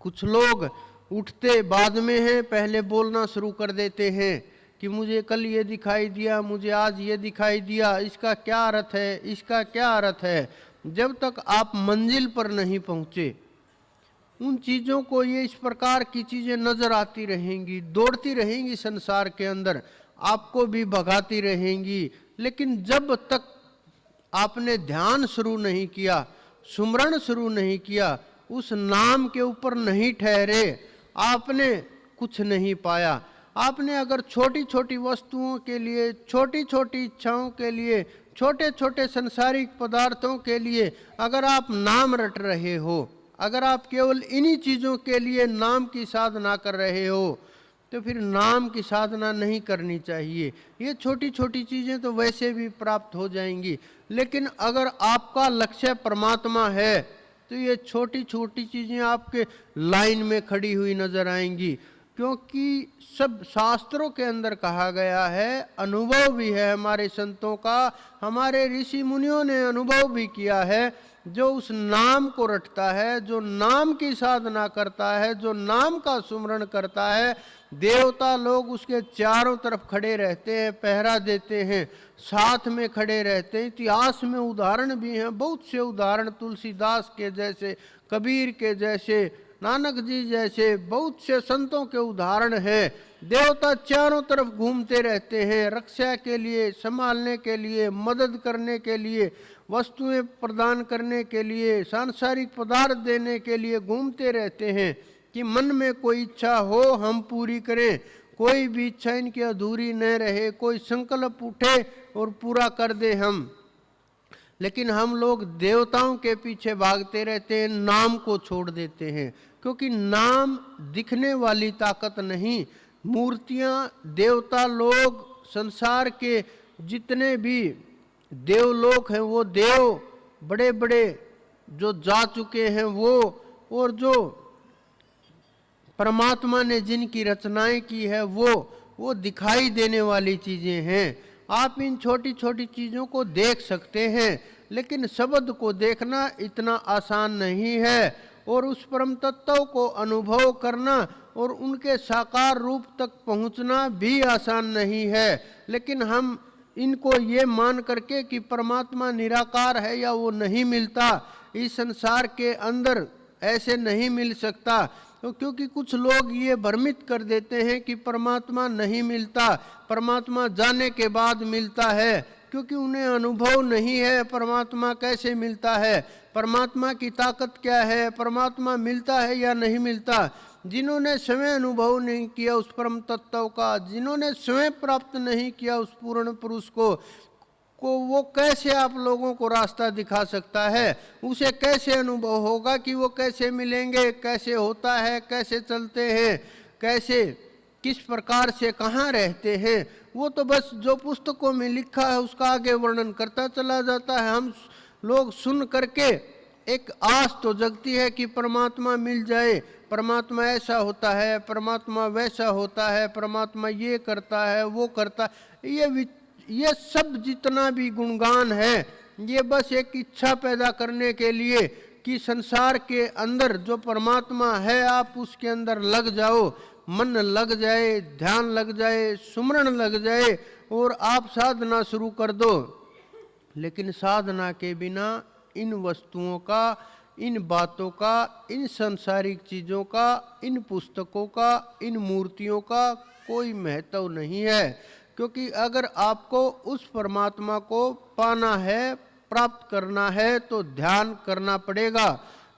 कुछ लोग उठते बाद में हैं, पहले बोलना शुरू कर देते हैं कि मुझे कल ये दिखाई दिया, मुझे आज ये दिखाई दिया, इसका क्या अर्थ है, इसका क्या अर्थ है। जब तक आप मंजिल पर नहीं पहुंचे, उन चीज़ों को, ये इस प्रकार की चीज़ें नजर आती रहेंगी, दौड़ती रहेंगी संसार के अंदर, आपको भी भगाती रहेंगी। लेकिन जब तक आपने ध्यान शुरू नहीं किया, सुमरण शुरू नहीं किया, उस नाम के ऊपर नहीं ठहरे, आपने कुछ नहीं पाया। आपने अगर छोटी छोटी वस्तुओं के लिए, छोटी छोटी इच्छाओं के लिए, छोटे छोटे सांसारिक पदार्थों के लिए अगर आप नाम रट रहे हो, अगर आप केवल इन्हीं चीज़ों के लिए नाम की साधना कर रहे हो, तो फिर नाम की साधना नहीं करनी चाहिए। ये छोटी छोटी चीज़ें तो वैसे भी प्राप्त हो जाएंगी, लेकिन अगर आपका लक्ष्य परमात्मा है तो ये छोटी छोटी चीज़ें आपके लाइन में खड़ी हुई नजर आएंगी। क्योंकि सब शास्त्रों के अंदर कहा गया है, अनुभव भी है हमारे संतों का, हमारे ऋषि मुनियों ने अनुभव भी किया है, जो उस नाम को रटता है, जो नाम की साधना करता है, जो नाम का सुमरण करता है, देवता लोग उसके चारों तरफ खड़े रहते हैं, पहरा देते हैं, साथ में खड़े रहते हैं। इतिहास में उदाहरण भी हैं, बहुत से उदाहरण, तुलसीदास के जैसे, कबीर के जैसे, नानक जी जैसे बहुत से संतों के उदाहरण हैं। देवता चारों तरफ घूमते रहते हैं, रक्षा के लिए, संभालने के लिए, मदद करने के लिए, वस्तुएं प्रदान करने के लिए, सांसारिक पदार्थ देने के लिए घूमते रहते हैं कि मन में कोई इच्छा हो हम पूरी करें, कोई भी इच्छा इनकी अधूरी न रहे, कोई संकल्प उठे और पूरा कर दे हम। लेकिन हम लोग देवताओं के पीछे भागते रहते हैं, नाम को छोड़ देते हैं, क्योंकि नाम दिखने वाली ताकत नहीं। मूर्तियां, देवता लोग, संसार के जितने भी देवलोक हैं, वो देव बड़े बड़े जो जा चुके हैं वो, और जो परमात्मा ने जिनकी रचनाएं की है वो दिखाई देने वाली चीजें हैं। आप इन छोटी छोटी चीजों को देख सकते हैं, लेकिन शब्द को देखना इतना आसान नहीं है, और उस परम तत्व को अनुभव करना और उनके साकार रूप तक पहुंचना भी आसान नहीं है। लेकिन हम इनको ये मान करके कि परमात्मा निराकार है या वो नहीं मिलता, इस संसार के अंदर ऐसे नहीं मिल सकता, तो क्योंकि कुछ लोग ये भ्रमित कर देते हैं कि परमात्मा नहीं मिलता, परमात्मा जाने के बाद मिलता है, क्योंकि उन्हें अनुभव नहीं है परमात्मा कैसे मिलता है, परमात्मा की ताकत क्या है, परमात्मा मिलता है या नहीं मिलता। जिन्होंने स्वयं अनुभव नहीं किया उस परम तत्व का, जिन्होंने स्वयं प्राप्त नहीं किया उस पूर्ण पुरुष को वो कैसे आप लोगों को रास्ता दिखा सकता है? उसे कैसे अनुभव होगा कि वो कैसे मिलेंगे, कैसे होता है, कैसे चलते हैं, कैसे किस प्रकार से कहाँ रहते हैं? वो तो बस जो पुस्तकों में लिखा है उसका आगे वर्णन करता चला जाता है। हम लोग सुन करके एक आस तो जगती है कि परमात्मा मिल जाए, परमात्मा ऐसा होता है, परमात्मा वैसा होता है, परमात्मा ये करता है, वो करता है। ये सब जितना भी गुणगान है, ये बस एक इच्छा पैदा करने के लिए कि संसार के अंदर जो परमात्मा है आप उसके अंदर लग जाओ, मन लग जाए, ध्यान लग जाए, सुमरण लग जाए और आप साधना शुरू कर दो। लेकिन साधना के बिना इन वस्तुओं का, इन बातों का, इन सांसारिक चीज़ों का, इन पुस्तकों का, इन मूर्तियों का कोई महत्व नहीं है। क्योंकि अगर आपको उस परमात्मा को पाना है, प्राप्त करना है, तो ध्यान करना पड़ेगा,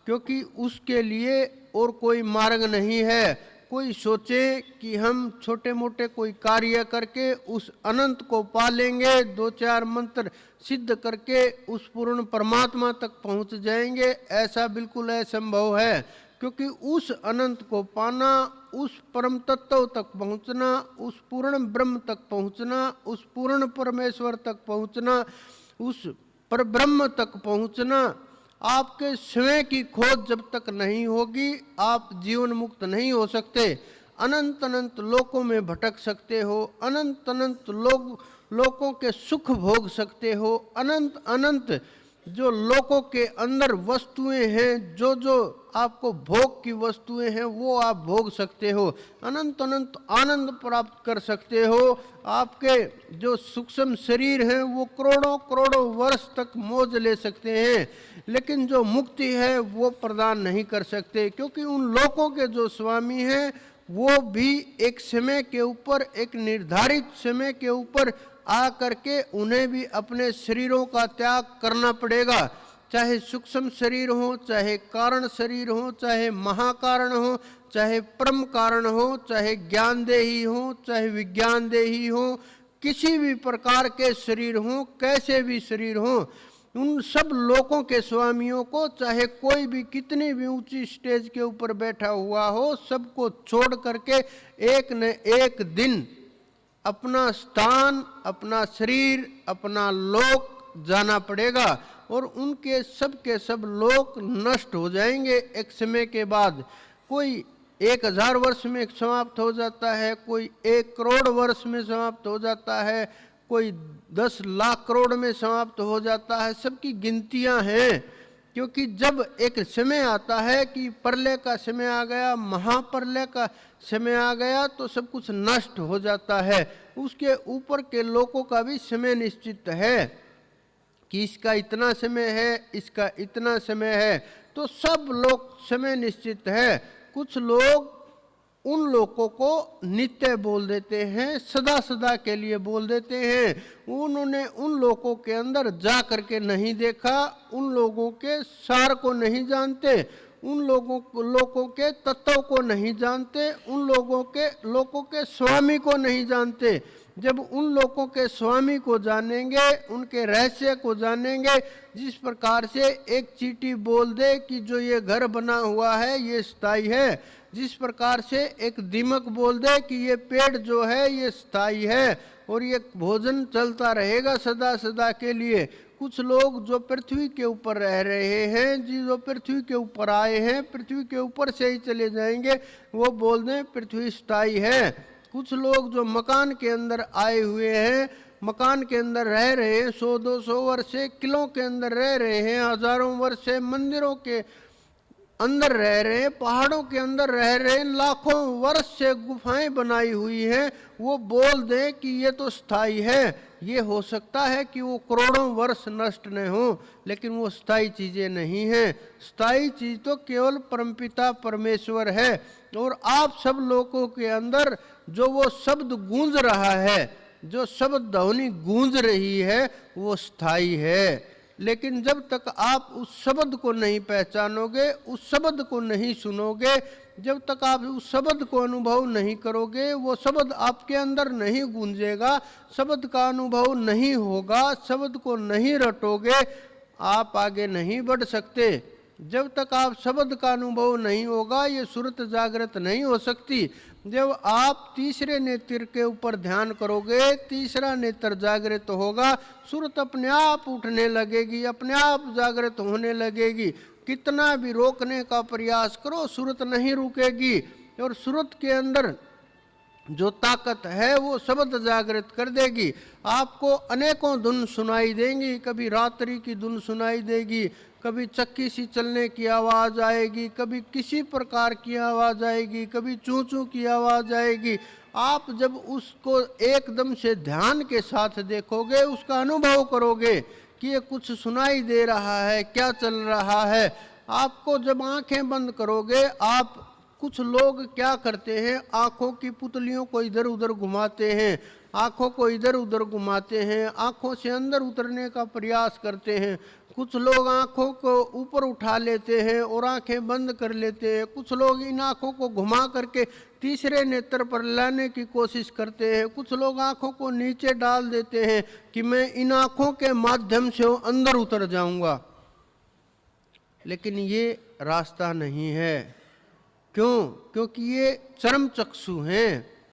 क्योंकि उसके लिए और कोई मार्ग नहीं है। कोई सोचे कि हम छोटे मोटे कोई कार्य करके उस अनंत को पा लेंगे, दो चार मंत्र सिद्ध करके उस पूर्ण परमात्मा तक पहुंच जाएंगे, ऐसा बिल्कुल असंभव है। क्योंकि उस अनंत को पाना, उस परम तत्व तक पहुंचना, उस पूर्ण ब्रह्म तक पहुंचना, उस पूर्ण परमेश्वर तक पहुंचना, उस परब्रह्म तक पहुंचना, आपके स्वयं की खोज जब तक नहीं होगी आप जीवन मुक्त नहीं हो सकते। अनंत अनंत लोकों में भटक सकते हो, अनंत अनंत लोकों के सुख भोग सकते हो, अनंत अनंत जो लोकों के अंदर वस्तुएं हैं, जो जो आपको भोग की वस्तुएं हैं वो आप भोग सकते हो, अनंत अनंत आनंद प्राप्त कर सकते हो। आपके जो सूक्ष्म शरीर हैं वो करोड़ों करोड़ों वर्ष तक मौज ले सकते हैं, लेकिन जो मुक्ति है वो प्रदान नहीं कर सकते, क्योंकि उन लोकों के जो स्वामी हैं वो भी एक समय के ऊपर, एक निर्धारित समय के ऊपर आ करके उन्हें भी अपने शरीरों का त्याग करना पड़ेगा। चाहे सूक्ष्म शरीर हो, चाहे कारण शरीर हो, चाहे महाकारण हो, चाहे परम कारण हो, चाहे ज्ञानदेही हो, चाहे विज्ञान देही हो, किसी भी प्रकार के शरीर हो, कैसे भी शरीर हो, उन सब लोगों के स्वामियों को, चाहे कोई भी कितनी भी ऊंची स्टेज के ऊपर बैठा हुआ हो, सबको छोड़ करके एक न एक दिन अपना स्थान, अपना शरीर, अपना लोक जाना पड़ेगा। और उनके सब के सब लोक नष्ट हो जाएंगे एक समय के बाद। कोई 1000 वर्ष में समाप्त हो जाता है, कोई 1 करोड़ वर्ष में समाप्त हो जाता है, कोई 10 लाख करोड़ में समाप्त हो जाता है। सबकी गिनतियां हैं, क्योंकि जब एक समय आता है कि प्रलय का समय आ गया, महाप्रलय का समय आ गया, तो सब कुछ नष्ट हो जाता है। उसके ऊपर के लोगों का भी समय निश्चित है कि इसका इतना समय है, इसका इतना समय है, तो सब लोग समय निश्चित है। कुछ लोग उन लोगों को नित्य बोल देते हैं, सदा सदा के लिए बोल देते हैं। उन्होंने उन लोगों के अंदर जा करके नहीं देखा, उन लोगों के सार को नहीं जानते, उन लोगों के तत्व को नहीं जानते, उन लोगों के स्वामी को नहीं जानते। जब उन लोगों के स्वामी को जानेंगे, उनके रहस्य को जानेंगे, जिस प्रकार से एक चींटी बोल दे कि जो ये घर बना हुआ है ये स्थायी है, जिस प्रकार से एक दीमक बोल दे कि ये पेड़ जो है ये स्थायी है और ये भोजन चलता रहेगा सदा सदा के लिए। कुछ लोग जो पृथ्वी के ऊपर रह रहे हैं, जो पृथ्वी के ऊपर आए हैं, पृथ्वी के ऊपर से ही चले जाएंगे, वो बोल दें पृथ्वी स्थायी है। कुछ लोग जो मकान के अंदर आए हुए हैं, मकान के अंदर रह रहे हैं, 100-200 वर्ष से किलों के अंदर रह रहे हैं, हजारों वर्ष से मंदिरों के अंदर रह रहे हैं, पहाड़ों के अंदर रह रहे हैं, लाखों वर्ष से गुफाएं बनाई हुई हैं, वो बोल दें कि ये तो स्थायी है। ये हो सकता है कि वो करोड़ों वर्ष नष्ट न हो, लेकिन वो स्थायी चीजें नहीं हैं। स्थायी चीज तो केवल परमपिता परमेश्वर है। और आप सब लोगों के अंदर जो वो शब्द गूंज रहा है, जो शब्द ध्वनि गूंज रही है, वो स्थायी है। लेकिन जब तक आप उस शब्द को नहीं पहचानोगे, उस शब्द को नहीं सुनोगे, जब तक आप उस शब्द को अनुभव नहीं करोगे, वो शब्द आपके अंदर नहीं गूंजेगा, शब्द का अनुभव नहीं होगा, शब्द को नहीं रटोगे, आप आगे नहीं बढ़ सकते। जब तक आप शब्द का अनुभव नहीं होगा, ये सुरत जागृत नहीं हो सकती। जब आप तीसरे नेत्र के ऊपर ध्यान करोगे, तीसरा नेत्र जागृत होगा, सुरत अपने आप उठने लगेगी, अपने आप जागृत होने लगेगी। कितना भी रोकने का प्रयास करो, सुरत नहीं रुकेगी। और सुरत के अंदर जो ताकत है वो शब्द जागृत कर देगी। आपको अनेकों धुन सुनाई देंगी, कभी रात्रि की धुन सुनाई देगी, कभी चक्की सी चलने की आवाज़ आएगी, कभी किसी प्रकार की आवाज़ आएगी, कभी चूं चूं की आवाज़ आएगी। आप जब उसको एकदम से ध्यान के साथ देखोगे, उसका अनुभव करोगे कि ये कुछ सुनाई दे रहा है, क्या चल रहा है। आपको जब आंखें बंद करोगे, आप कुछ लोग क्या करते हैं, आंखों की पुतलियों को इधर उधर घुमाते हैं, आंखों को इधर उधर घुमाते हैं, आंखों से अंदर उतरने का प्रयास करते हैं। कुछ लोग आंखों को ऊपर उठा लेते हैं और आंखें बंद कर लेते हैं। कुछ लोग इन आंखों को घुमा करके तीसरे नेत्र पर लाने की कोशिश करते हैं। कुछ लोग आंखों को नीचे डाल देते हैं कि मैं इन आंखों के माध्यम से अंदर उतर जाऊंगा, लेकिन ये रास्ता नहीं है। क्यों? क्योंकि ये चरम चक्षु हैं।